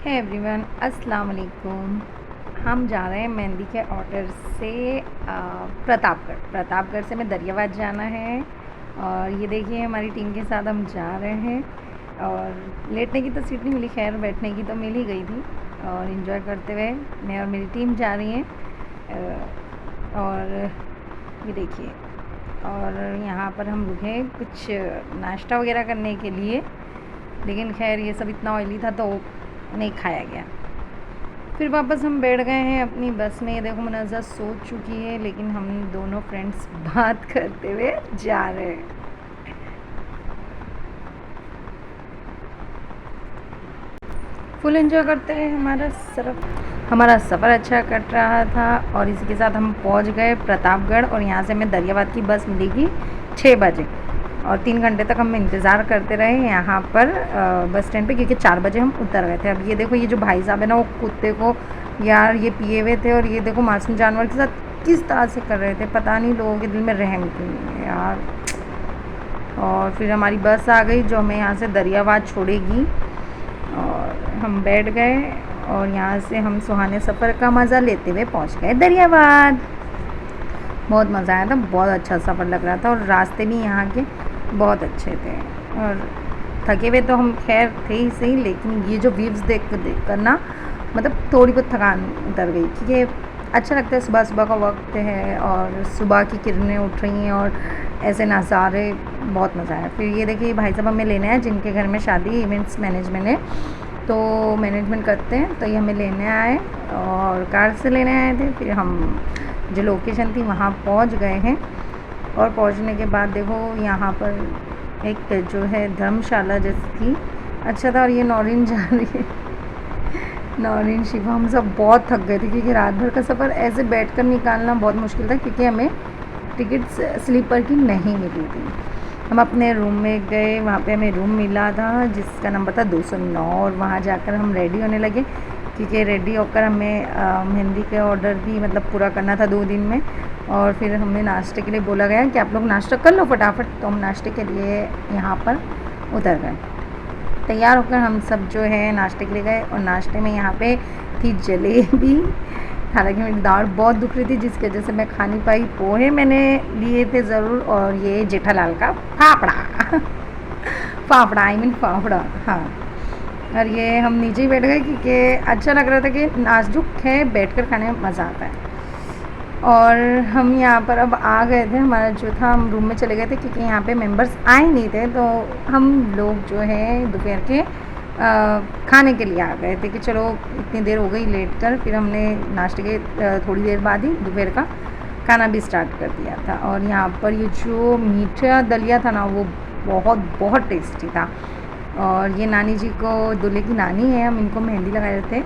है एवरीवन, अस्सलाम वालेकुम। हम जा रहे हैं मेहंदी के ऑर्डर से प्रतापगढ़ से हमें दरियाबाद जाना है। और ये देखिए हमारी टीम के साथ हम जा रहे हैं। और लेटने की तो सीट नहीं मिली, खैर बैठने की तो मिल ही गई थी। और इन्जॉय करते हुए मैं और मेरी टीम जा रही हैं। और ये देखिए, और यहाँ पर हम रुके कुछ नाश्ता वगैरह करने के लिए, लेकिन खैर ये सब इतना ऑयली था तो नहीं खाया गया। फिर वापस हम बैठ गए हैं अपनी बस में। ये देखो मुनज़्ज़ा सो चुकी है, लेकिन हम दोनों फ्रेंड्स बात करते हुए जा रहे हैं। फुल एंजॉय करते हैं। हमारा सफ़र अच्छा कट रहा था और इसी के साथ हम पहुंच गए प्रतापगढ़। और यहाँ से हमें दरियाबाद की बस मिलेगी 6 बजे। और 3 घंटे तक हम इंतज़ार करते रहे यहाँ पर बस स्टैंड पे, क्योंकि 4 बजे हम उतर गए थे। अब ये देखो, ये जो भाई साहब है ना, वो कुत्ते को यार ये पिए हुए थे और ये देखो मासूम जानवर के साथ किस तरह से कर रहे थे। पता नहीं लोगों के दिल में रहम क्यों नहीं है यार। और फिर हमारी बस आ गई जो हमें यहाँ से दरियाबाद छोड़ेगी। और हम बैठ गए और यहाँ से हम सुहाने सफ़र का मज़ा लेते हुए पहुँच गए दरियाबाद। बहुत मज़ा आया था, बहुत अच्छा सफ़र लग रहा था और रास्ते भी यहाँ के बहुत अच्छे थे। और थके हुए तो हम खैर थे ही सही, लेकिन ये जो व्यूज़ देख कर ना, मतलब थोड़ी बहुत थकान उतर गई, क्योंकि अच्छा लगता है। सुबह सुबह का वक्त है और सुबह की किरणें उठ रही हैं और ऐसे नज़ारे, बहुत मज़ा आया। फिर ये देखिए भाई साहब हमें लेने आए, जिनके घर में शादी इवेंट्स मैनेजमेंट है, तो मैनेजमेंट करते हैं, तो ये हमें लेने आए और कार से लेने आए थे। फिर हम जो लोकेशन थी वहाँ पहुँच गए हैं। और पहुँचने के बाद देखो यहाँ पर एक जो है धर्मशाला जैसी थी, अच्छा था। और ये नौरीन जा रही है, नौरीन शिवा। हम सब बहुत थक गए थे, क्योंकि रात भर का सफ़र ऐसे बैठकर निकालना बहुत मुश्किल था, क्योंकि हमें टिकट स्लीपर की नहीं मिली थी। हम अपने रूम में गए, वहाँ पे हमें रूम मिला था जिसका नंबर था 209। और वहाँ जाकर हम रेडी होने लगे, क्योंकि रेडी होकर हमें मेहंदी के ऑर्डर भी मतलब पूरा करना था 2 दिन में। और फिर हमें नाश्ते के लिए बोला गया कि आप लोग नाश्ता कर लो फटाफट, तो हम नाश्ते के लिए यहाँ पर उतर गए। तैयार होकर हम सब जो है नाश्ते के लिए गए। और नाश्ते में यहाँ पे थी जलेबी। हालांकि मेरी दाढ़ बहुत दुख रही थी, जिसकी वजह से मैं खा नहीं पाई। पोहे मैंने लिए थे ज़रूर, और ये जेठालाल का फाफड़ा फाफड़ा, आई मीन फाफड़ा, हाँ। और ये हम नीचे ही बैठ गए, क्योंकि अच्छा लग रहा था कि नाजुक है, बैठकर खाने में मज़ा आता है। और हम यहाँ पर अब आ गए थे, हमारा जो था हम रूम में चले गए थे, क्योंकि यहाँ पे मेंबर्स आए नहीं थे। तो हम लोग जो है दोपहर के खाने के लिए आ गए थे, कि चलो इतनी देर हो गई लेट कर। फिर हमने नाश्ते के थोड़ी देर बाद ही दोपहर का खाना भी स्टार्ट कर दिया था। और यहाँ पर ये जो मीठा दलिया था ना, वो बहुत बहुत टेस्टी था। और ये नानी जी को, दूल्हे की नानी है, हम इनको मेहंदी लगा रहे थे।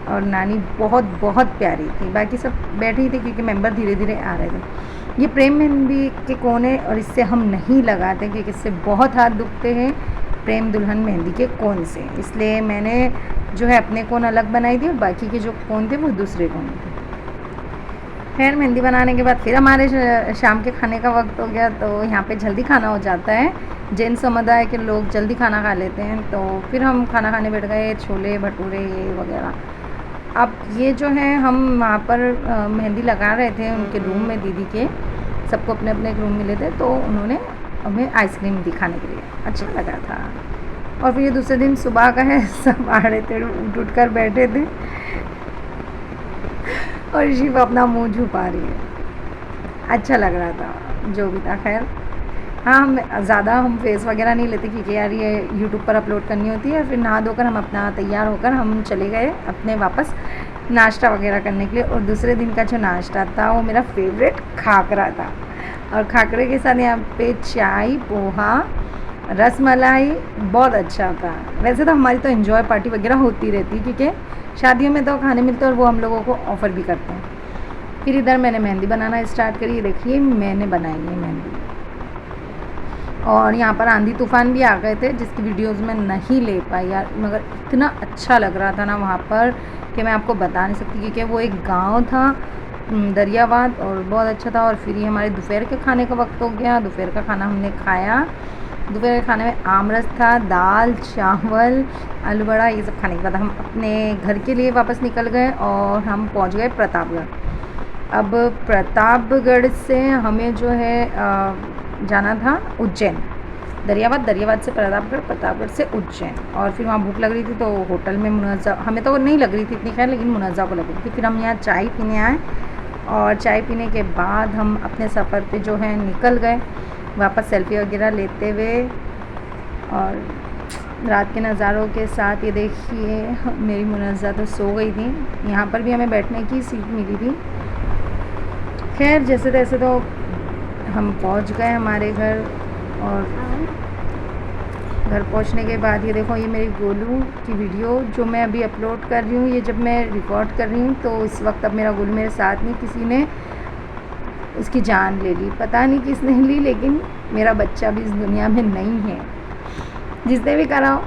और नानी बहुत बहुत प्यारी थी। बाकी सब बैठे ही थे, क्योंकि मेंबर धीरे धीरे आ रहे थे। ये प्रेम मेहंदी के कोन है, और इससे हम नहीं लगाते, क्योंकि इससे बहुत हाथ दुखते हैं प्रेम दुल्हन मेहंदी के कोन से। इसलिए मैंने जो है अपने कोन अलग बनाई थी, और बाकी के जो कोन थे वो दूसरे कोन थे। खैर मेहंदी बनाने के बाद फिर हमारे शाम के खाने का वक्त हो गया। तो यहाँ पे जल्दी खाना हो जाता है, जैन समुदाय के लोग जल्दी खाना खा लेते हैं। तो फिर हम खाना खाने बैठ गए, छोले भटूरे ये वगैरह। अब ये जो है हम वहाँ पर मेहंदी लगा रहे थे उनके रूम में, दीदी के सबको अपने अपने एक रूम मिले थे, तो उन्होंने हमें आइसक्रीम दिखाने के लिए, अच्छा लगा था। और फिर ये दूसरे दिन सुबह का है, सब आड़े टेढ़े उठ कर बैठे थे और शिव अपना मुंह छुपा रही है। अच्छा लग रहा था जो भी था। खैर हाँ, हम ज़्यादा फेस वगैरह नहीं लेते, क्योंकि यार ये यूट्यूब पर अपलोड करनी होती है। फिर नहा धोकर हम अपना तैयार होकर हम चले गए अपने वापस नाश्ता वगैरह करने के लिए। और दूसरे दिन का जो नाश्ता था वो मेरा फेवरेट खाकरा था। और खाकरे के साथ यहाँ पे चाय, पोहा, रसमलाई, बहुत अच्छा था। वैसे तो हमारी तो एंजॉय पार्टी वगैरह होती रहती है, क्योंकि शादियों में तो खाने मिलते हैं और वो हम लोगों को ऑफ़र भी करते हैं। फिर इधर मैंने मेहंदी बनाना स्टार्ट करी। देखिए मैंने बनाई है मेहंदी। और यहाँ पर आंधी तूफ़ान भी आ गए थे, जिसकी वीडियोस में नहीं ले पाई यार, मगर इतना अच्छा लग रहा था ना वहाँ पर कि मैं आपको बता नहीं सकती। क्योंकि वो एक गांव था दरियाबाद, और बहुत अच्छा था। और फिर ये हमारे दोपहर के खाने का वक्त हो गया। दोपहर का खाना हमने खाया दोपहर के खाने में आमरस था, दाल चावल आलू बड़ा, ये सब खाने के बाद हम अपने घर के लिए वापस निकल गए और हम पहुंच गए प्रतापगढ़। अब प्रतापगढ़ से हमें जो है जाना था उज्जैन, दरियाबाद से प्रतापगढ़, प्रतापगढ़ से उज्जैन। और फिर वहाँ भूख लग रही थी तो होटल में मुनज़्ज़ा, हमें तो नहीं लग रही थी इतनी खैर, लेकिन मुनज़्ज़ा को लग रही थी। फिर हम यहाँ चाय पीने आए और चाय पीने के बाद हम अपने सफ़र पे जो है निकल गए वापस सेल्फ़ी वगैरह लेते हुए। और रात के नज़ारों के साथ ये देखिए मेरी मुनज़्ज़ा तो सो गई थी। यहाँ पर भी हमें बैठने की सीट मिली थी। खैर जैसे तैसे तो हम पहुँच गए हमारे घर। और घर पहुंचने के बाद ये देखो, ये मेरी गोलू की वीडियो जो मैं अभी अपलोड कर रही हूँ, ये जब मैं रिकॉर्ड कर रही हूँ तो इस वक्त अब मेरा गोलू मेरे साथ नहीं, किसी ने उसकी जान ले ली, पता नहीं किसने ली, लेकिन मेरा बच्चा भी इस दुनिया में नहीं है। जिसने भी करा हो